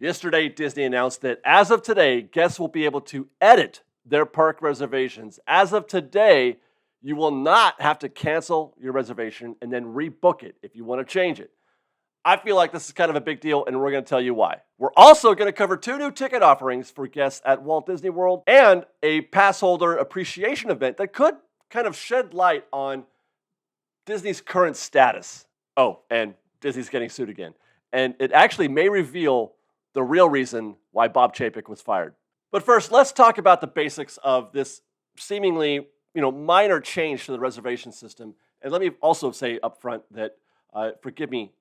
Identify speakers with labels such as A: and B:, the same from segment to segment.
A: Yesterday, Disney announced that as of today, guests will be able to edit their park reservations. As of today, you will not have to cancel your reservation and then rebook it if you want to change it. I feel like this is kind of a big deal, and we're going to tell you why. We're also going to cover 2 new ticket offerings for guests at Walt Disney World and a pass holder appreciation event that could kind of shed light on Disney's current status. Oh, and Disney's getting sued again. And it actually may reveal the real reason why Bob Chapek was fired. But first, let's talk about the basics of this seemingly, minor change to the reservation system. And let me also say up front that, forgive me,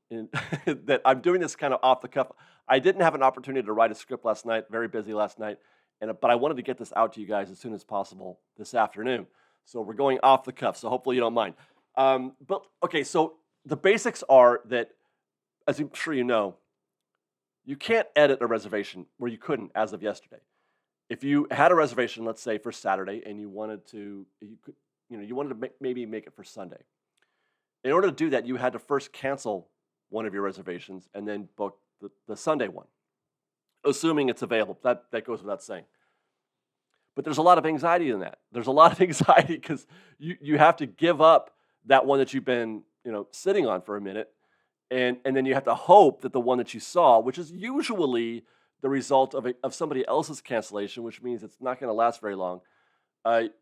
A: that I'm doing this kind of off the cuff. I didn't have an opportunity to write a script last night, very busy last night, but I wanted to get this out to you guys as soon as possible this afternoon. So we're going off the cuff, so hopefully you don't mind. So the basics are that, as I'm sure you know, you can't edit a reservation where you couldn't as of yesterday. If you had a reservation, let's say for Saturday, and you wanted to maybe make it for Sunday. In order to do that, you had to first cancel one of your reservations and then book the Sunday one, assuming it's available. That goes without saying. But there's a lot of anxiety in that. There's a lot of anxiety because you have to give up that one that you've been sitting on for a minute. And then you have to hope that the one that you saw, which is usually the result of somebody else's cancellation, which means it's not going to last very long.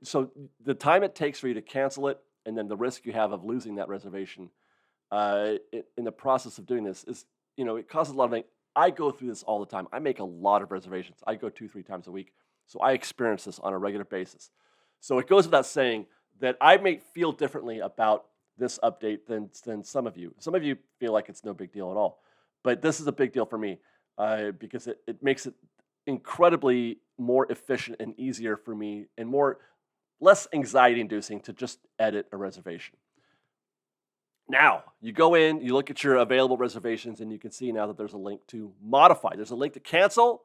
A: So the time it takes for you to cancel it, and then the risk you have of losing that reservation in the process of doing this is, it causes a lot of things. I go through this all the time. I make a lot of reservations. I go 2-3 times a week. So I experience this on a regular basis. So it goes without saying that I may feel differently about this update than some of you. Some of you feel like it's no big deal at all. But this is a big deal for me because it makes it incredibly more efficient and easier for me and less anxiety-inducing to just edit a reservation. Now, you go in, you look at your available reservations, and you can see now that there's a link to modify. There's a link to cancel,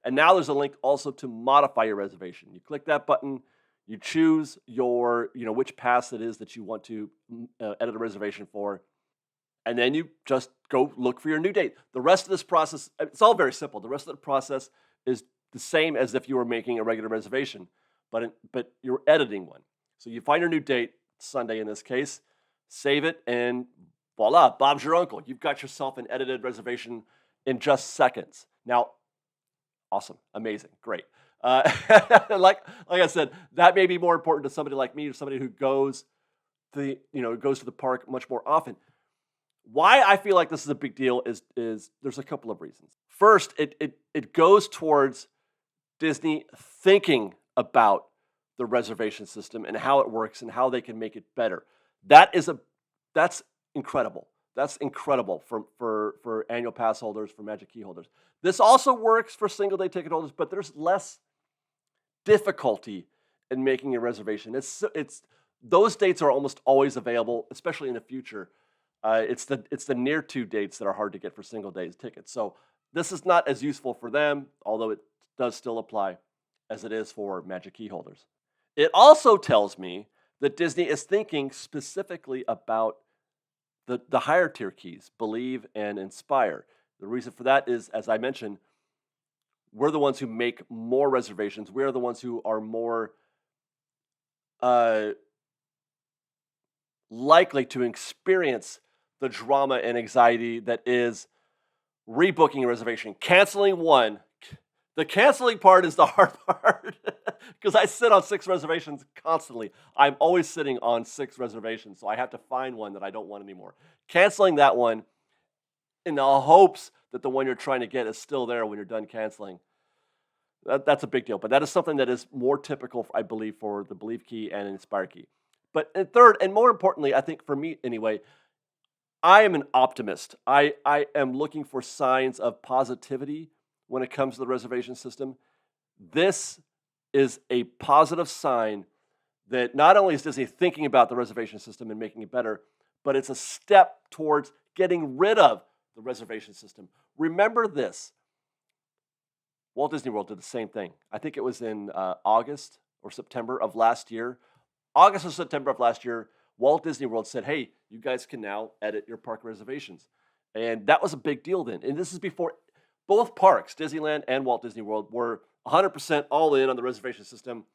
A: and now there's a link also to modify your reservation. You click that button, you choose your, which pass it is that you want to edit a reservation for, and then you just go look for your new date. The rest of this process, it's all very simple. The rest of the process is the same as if you were making a regular reservation, but you're editing one. So you find your new date, Sunday in this case, save it, and voila, Bob's your uncle. You've got yourself an edited reservation in just seconds. Now, awesome, amazing, great. Like I said, that may be more important to somebody like me or somebody who goes to the park much more often. Why I feel like this is a big deal is there's a couple of reasons. First, it goes towards Disney thinking about the reservation system and how it works and how they can make it better. That's incredible. That's incredible for annual pass holders, for Magic Key holders. This also works for single-day ticket holders, but there's less difficulty in making a reservation. It's those dates are almost always available, especially in the future. It's the near to dates that are hard to get for single-day tickets. So this is not as useful for them, although it does still apply, as it is for Magic Key holders. It also tells me that Disney is thinking specifically about the higher tier keys, Believe and Inspire. The reason for that is, as I mentioned, we're the ones who make more reservations. We're the ones who are more likely to experience the drama and anxiety that is rebooking a reservation, canceling one. The canceling part is the hard part because I sit on 6 reservations constantly. I'm always sitting on 6 reservations, so I have to find one that I don't want anymore. Canceling that one in the hopes that the one you're trying to get is still there when you're done canceling. That's a big deal, but that is something that is more typical, I believe, for the Believe key and Inspire key. But third, and more importantly, I think for me anyway, I am an optimist. I am looking for signs of positivity when it comes to the reservation system. This is a positive sign that not only is Disney thinking about the reservation system and making it better, but it's a step towards getting rid of the reservation system. Remember this. Walt Disney World did the same thing. I think it was in August or September of last year. August or September of last year, Walt Disney World said, hey, you guys can now edit your park reservations. And that was a big deal then. And this is before both parks, Disneyland and Walt Disney World, were 100% all in on the reservation system.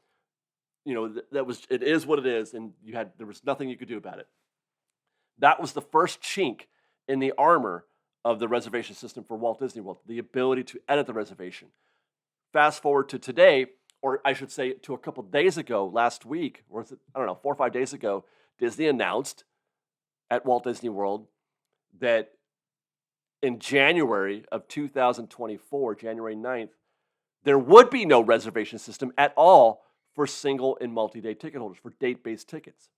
A: It is what it is, and there was nothing you could do about it. That was the first chink in the armor of the reservation system for Walt Disney World, the ability to edit the reservation. Fast forward to today, or I should say to a couple days ago, last week, or was it, I don't know, 4 or 5 days ago, Disney announced at Walt Disney World that in January of 2024, January 9th, there would be no reservation system at all for single and multi-day ticket holders, for date-based tickets.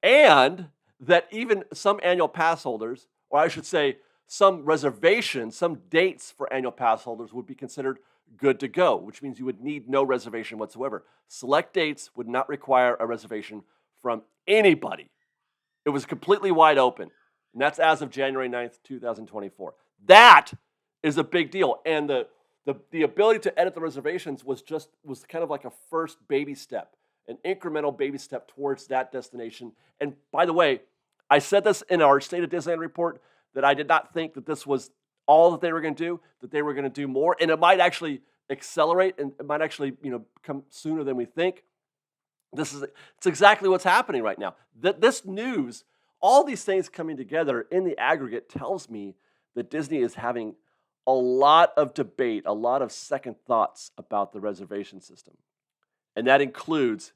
A: And that even some annual pass holders, or I should say some reservations, some dates for annual pass holders would be considered good to go, which means you would need no reservation whatsoever. Select dates would not require a reservation from anybody. It was completely wide open. And that's as of January 9th, 2024. That is a big deal. And the ability to edit the reservations was kind of like a first baby step, an incremental baby step towards that destination. And by the way, I said this in our State of Disneyland report, that I did not think that this was all that they were going to do, that they were going to do more, and it might actually accelerate, and it might actually come sooner than we think. It's exactly what's happening right now. This news, all these things coming together in the aggregate, tells me that Disney is having a lot of debate, a lot of second thoughts about the reservation system. And that includes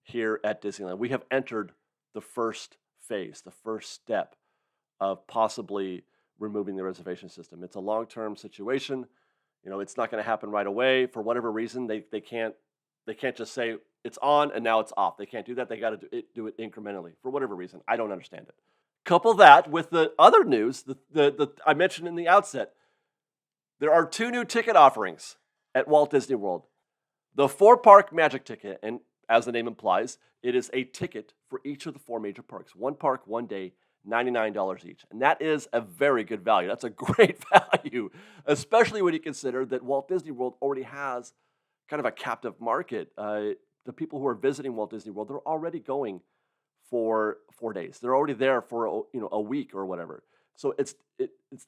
A: here at Disneyland. We have entered the first phase, the first step of possibly removing the reservation system. It's a long-term situation. It's not going to happen right away. For whatever reason, they can't just say it's on and now it's off. They can't do that. They got to do it incrementally for whatever reason. I don't understand it. Couple that with the other news that I mentioned in the outset. There are 2 new ticket offerings at Walt Disney World. The 4-park Magic ticket, and as the name implies, it is a ticket for each of the 4 major parks. 1 park, 1 day, $99 each. And that is a very good value. That's a great value, especially when you consider that Walt Disney World already has kind of a captive market. The people who are visiting Walt Disney World, they're already going for 4 days. They're already there for a week or whatever. So it's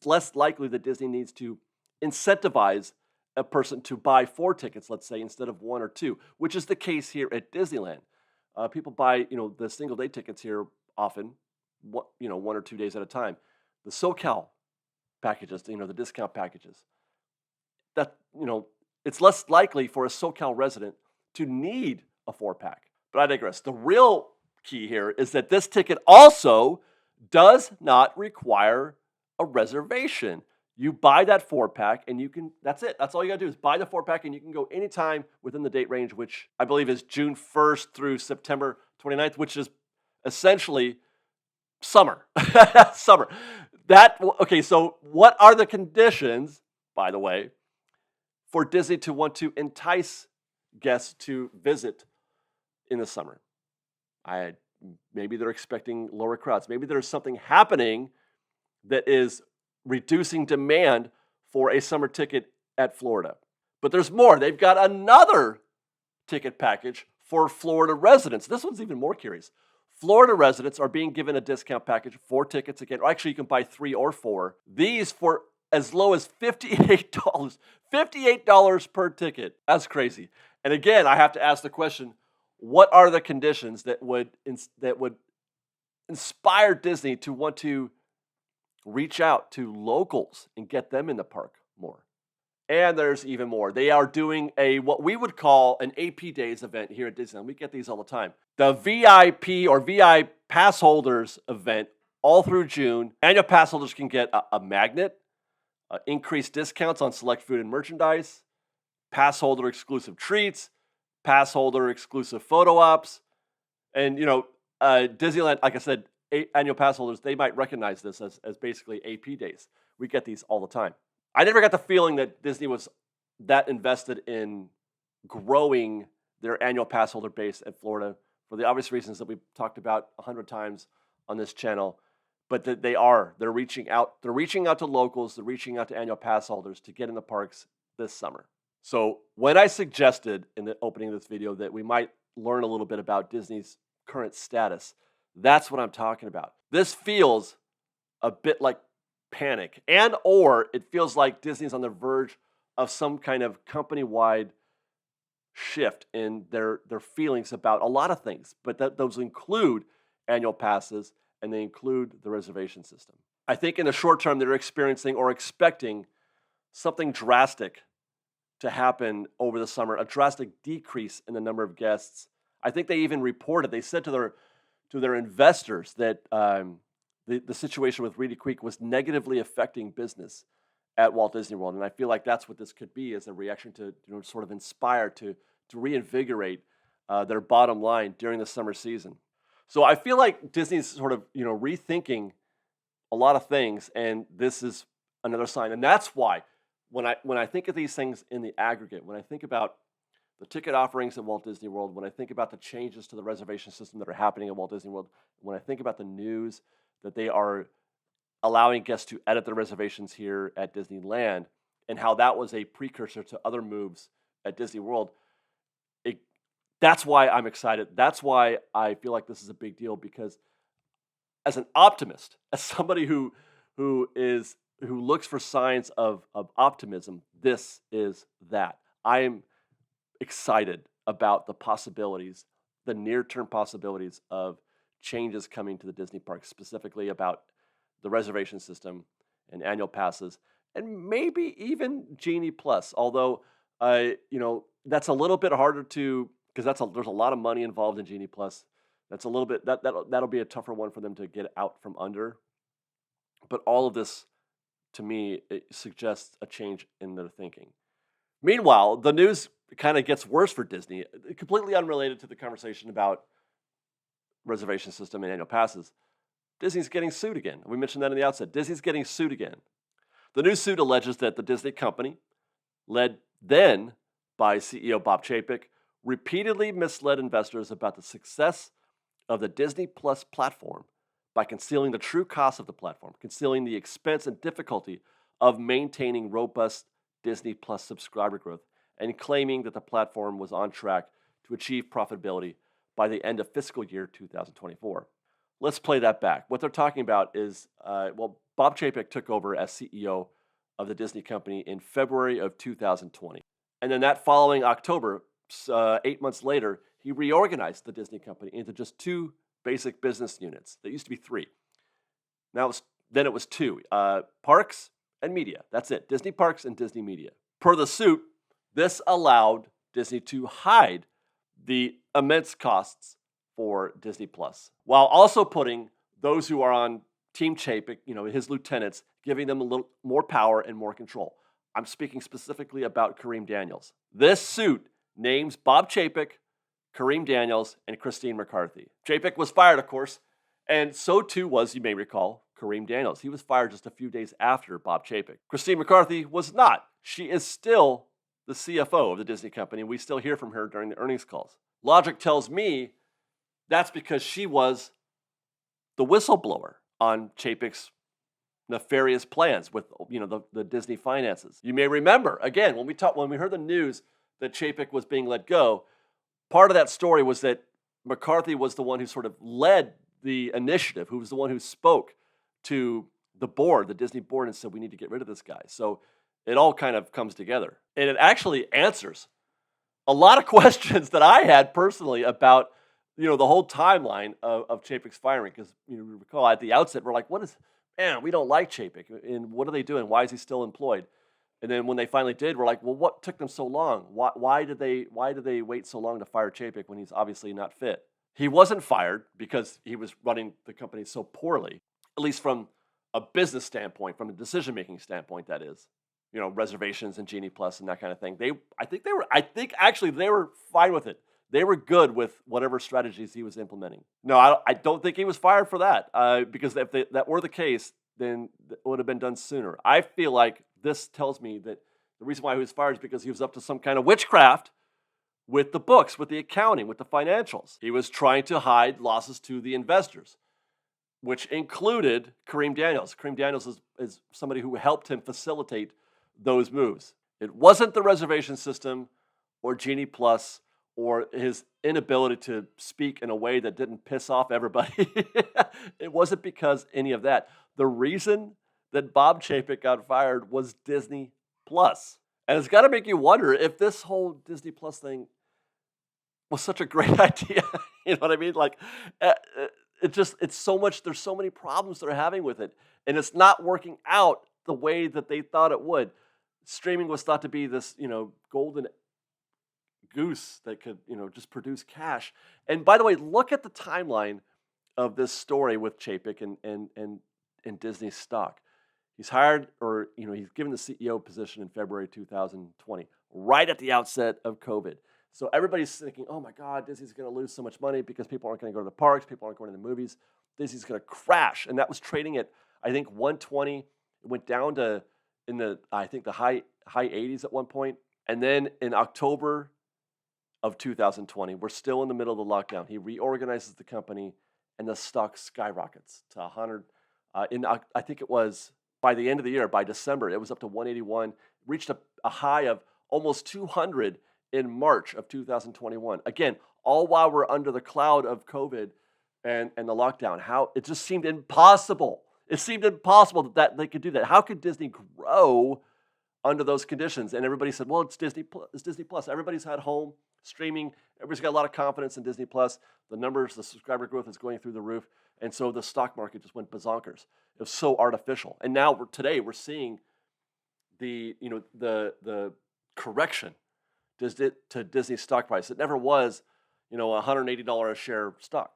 A: less likely that Disney needs to incentivize a person to buy 4 tickets, let's say, instead of 1 or 2, which is the case here at Disneyland. People buy, the single day tickets here often, 1 or 2 days at a time. The SoCal packages, the discount packages, that, it's less likely for a SoCal resident to need a 4-pack. But I digress. The real key here is that this ticket also does not require a reservation. You buy that 4-pack and that's it. That's all you gotta do is buy the 4-pack and you can go anytime within the date range, which I believe is June 1st through September 29th, which is essentially summer. Summer. Okay, so what are the conditions, by the way, for Disney to want to entice guests to visit in the summer? Maybe they're expecting lower crowds. Maybe there's something happening that is reducing demand for a summer ticket at Florida. But there's more. They've got another ticket package for Florida residents. This one's even more curious. Florida residents are being given a discount package, 4 tickets again, or actually you can buy 3 or 4. These for as low as $58. $58 per ticket. That's crazy. And again, I have to ask the question, what are the conditions that would inspire Disney to want to reach out to locals and get them in the park more? And there's even more. They are doing what we would call an AP Days event here at Disneyland. We get these all the time. The VIP or VI pass holders event all through June. Annual pass holders can get a magnet, increased discounts on select food and merchandise, pass holder exclusive treats, pass holder exclusive photo ops. And, Disneyland, like I said, annual pass holders, they might recognize this as basically AP Days. We get these all the time. I never got the feeling that Disney was that invested in growing their annual pass holder base at Florida for the obvious reasons that we've talked about 100 times on this channel. But that they're reaching out. They're reaching out to locals. They're reaching out to annual pass holders to get in the parks this summer. So when I suggested in the opening of this video that we might learn a little bit about Disney's current status, that's what I'm talking about. This feels a bit like panic, and or it feels like Disney's on the verge of some kind of company-wide shift in their feelings about a lot of things, but those include annual passes and they include the reservation system. I think in the short term they're experiencing or expecting something drastic to happen over the summer, a drastic decrease in the number of guests. I think they even reported, they said to their investors that the situation with Reedy Creek was negatively affecting business at Walt Disney World. And I feel like that's what this could be, as a reaction to sort of inspire, to reinvigorate their bottom line during the summer season. So I feel like Disney's sort of rethinking a lot of things, and this is another sign. And that's why when I think of these things in the aggregate, when I think about the ticket offerings at Walt Disney World, when I think about the changes to the reservation system that are happening at Walt Disney World, when I think about the news that they are allowing guests to edit their reservations here at Disneyland, and how that was a precursor to other moves at Disney World, that's why I'm excited. That's why I feel like this is a big deal, because as an optimist, as somebody who looks for signs of optimism, this is that. I am excited about the possibilities, the near-term possibilities of changes coming to the Disney parks, specifically about the reservation system and annual passes, and maybe even Genie Plus. Although, that's a little bit harder to, because there's a lot of money involved in Genie Plus. That's a little bit that'll be a tougher one for them to get out from under. But all of this, to me, it suggests a change in their thinking. Meanwhile, the news kind of gets worse for Disney, completely unrelated to the conversation about reservation system and annual passes. Disney's getting sued again. We mentioned that in the outset. Disney's getting sued again. The new suit alleges that the Disney company, led then by CEO Bob Chapek, repeatedly misled investors about the success of the Disney Plus platform by concealing the true cost of the platform, concealing the expense and difficulty of maintaining robust Disney Plus subscriber growth, and claiming that the platform was on track to achieve profitability by the end of fiscal year 2024. Let's play that back. What they're talking about is, Bob Chapek took over as CEO of the Disney company in February of 2020. And then that following October, 8 months later, he reorganized the Disney company into just two basic business units. There used to be three. Then it was two, parks and media. That's it, Disney Parks and Disney Media. Per the suit, this allowed Disney to hide the immense costs for Disney Plus, while also putting those who are on Team Chapek, his lieutenants, giving them a little more power and more control. I'm speaking specifically about Kareem Daniels. This suit names Bob Chapek, Kareem Daniels, and Christine McCarthy. Chapek was fired, of course, and so too was, you may recall, Kareem Daniels. He was fired just a few days after Bob Chapek. Christine McCarthy was not. She is still the CFO of the Disney company, and we still hear from her during the earnings calls. Logic tells me that's because she was the whistleblower on Chapek's nefarious plans with the Disney finances. You may remember, again, when we heard the news that Chapek was being let go, part of that story was that McCarthy was the one who sort of led the initiative, who was the one who spoke to the board, the Disney board, and said, we need to get rid of this guy. So it all kind of comes together. And it actually answers a lot of questions that I had personally about the whole timeline of Chapek's firing. Because you recall at the outset, we're like, we don't like Chapek, and what are they doing? Why is he still employed? And then when they finally did, we're like, well, what took them so long? Why did they wait so long to fire Chapek when he's obviously not fit? He wasn't fired because he was running the company so poorly, at least from a business standpoint, from a decision-making standpoint, that is. Reservations and Genie Plus and that kind of thing. I think actually they were fine with it. They were good with whatever strategies he was implementing. No, I don't think he was fired for that, because if that were the case, then it would have been done sooner. I feel like this tells me that the reason why he was fired is because he was up to some kind of witchcraft with the books, with the accounting, with the financials. He was trying to hide losses to the investors, which included Kareem Daniels. Kareem Daniels is somebody who helped him facilitate those moves. It wasn't the reservation system or Genie Plus or his inability to speak in a way that didn't piss off everybody. It wasn't because any of that. The reason that Bob Chapek got fired was Disney Plus. And it's got to make you wonder if this whole Disney Plus thing was such a great idea. You know what I mean? Like, it's so much, there's so many problems they're having with it. And it's not working out the way that they thought it would. Streaming was thought to be this, golden goose that could, just produce cash. And by the way, look at the timeline of this story with Chapek and Disney stock. He's hired, or he's given the CEO position in February 2020, right at the outset of COVID. So everybody's thinking, oh my God, Disney's going to lose so much money because people aren't going to go to the parks, people aren't going to the movies. Disney's going to crash, and that was trading at, I think, 120. It went down to the high 80s at one point, and then in October of 2020, we're still in the middle of the lockdown. He reorganizes the company, and the stock skyrockets to 100. I think it was by the end of the year, by December, it was up to 181, reached a high of almost 200 in March of 2021. Again, all while we're under the cloud of COVID and the lockdown. How it just seemed impossible. It seemed impossible that they could do that. How could Disney grow under those conditions? And everybody said, well, it's Disney Plus. Everybody's at home streaming. Everybody's got a lot of confidence in Disney Plus. The numbers, the subscriber growth is going through the roof. And so the stock market just went bazonkers. It was so artificial. And now today we're seeing the correction to Disney's stock price. It never was, $180 a share stock.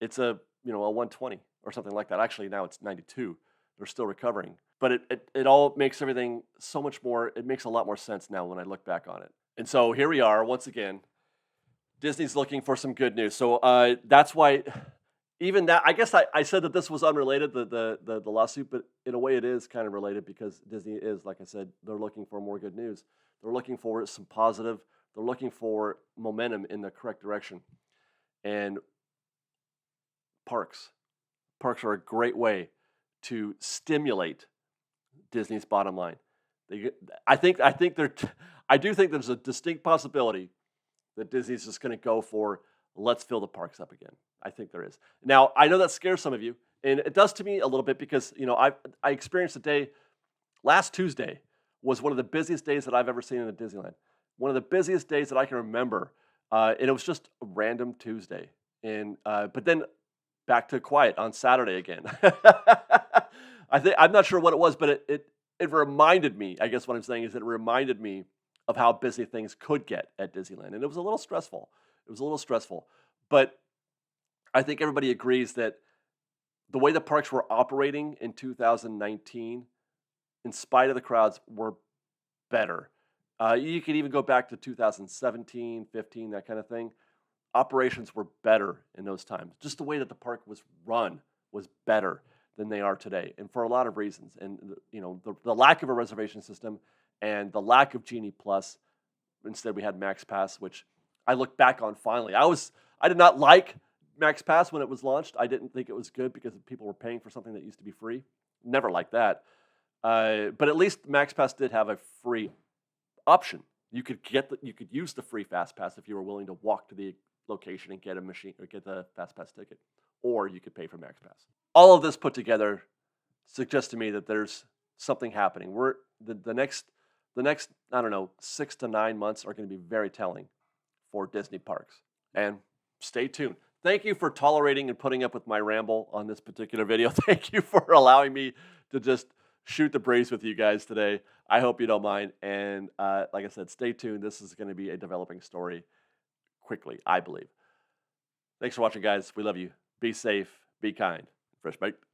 A: It's a 120 or something like that. Actually, now it's 92. They're still recovering. But it all makes everything so much more, it makes a lot more sense now when I look back on it. And so here we are, once again, Disney's looking for some good news. So that's why, even that, I guess I said that this was unrelated, the lawsuit, but in a way it is kind of related because Disney is, like I said, they're looking for more good news. They're looking for some positive. They're looking for momentum in the correct direction. And parks are a great way to stimulate Disney's bottom line. I do think there's a distinct possibility that Disney's just going to go for, let's fill the parks up again. I think there is. Now, I know that scares some of you, and it does to me a little bit because, I experienced a day, last Tuesday was one of the busiest days that I've ever seen in a Disneyland. One of the busiest days that I can remember, and it was just a random Tuesday. And but then back to quiet on Saturday again. I'm not sure what it was, but it reminded me, I guess what I'm saying is it reminded me of how busy things could get at Disneyland. And it was a little stressful. But I think everybody agrees that the way the parks were operating in 2019, in spite of the crowds, were better. You could even go back to 2017, 15, that kind of thing. Operations were better in those times. Just the way that the park was run was better than they are today, and for a lot of reasons. And the lack of a reservation system and the lack of Genie Plus. Instead, we had Max Pass, which I look back on finally. I did not like Max Pass when it was launched. I didn't think it was good because people were paying for something that used to be free. Never liked that. But at least Max Pass did have a free option. You could use the free Fast Pass if you were willing to walk to the location and get a machine or get the Fast Pass ticket, or you could pay for Max Pass. All of this put together suggests to me that there's something happening. The next 6 to 9 months are going to be very telling for Disney parks. And stay tuned. Thank you for tolerating and putting up with my ramble on this particular video. Thank you for allowing me to just shoot the breeze with you guys today. I hope you don't mind. And like I said, stay tuned. This is going to be a developing story quickly, I believe. Thanks for watching, guys. We love you. Be safe. Be kind. Fresh baked.